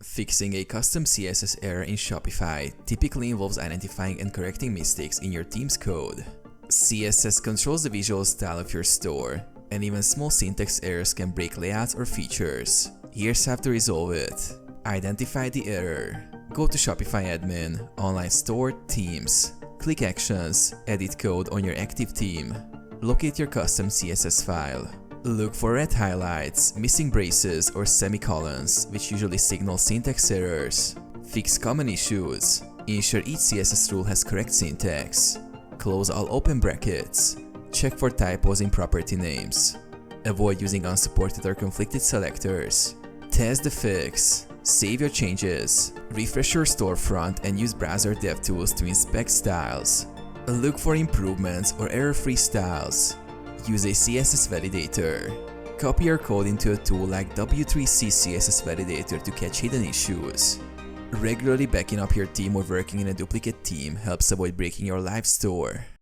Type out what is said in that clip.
Fixing a custom CSS error in Shopify typically involves identifying and correcting mistakes in your theme's code. CSS controls the visual style of your store, and even small syntax errors can break layouts or features. Here's how to resolve it. Identify the error. Go to Shopify Admin, Online Store, Themes. Click Actions, Edit Code on your active theme. Locate your custom CSS file. Look for red highlights, missing braces, or semicolons, which usually signal syntax errors. Fix common issues. Ensure each CSS rule has correct syntax. Close all open brackets. Check for typos in property names. Avoid using unsupported or conflicted selectors. Test the fix. Save your changes. Refresh your storefront and use browser dev tools to inspect styles. Look for improvements or error-free styles. Use a CSS validator. Copy your code into a tool like W3C CSS Validator to catch hidden issues. Regularly backing up your theme or working in a duplicate theme helps avoid breaking your live store.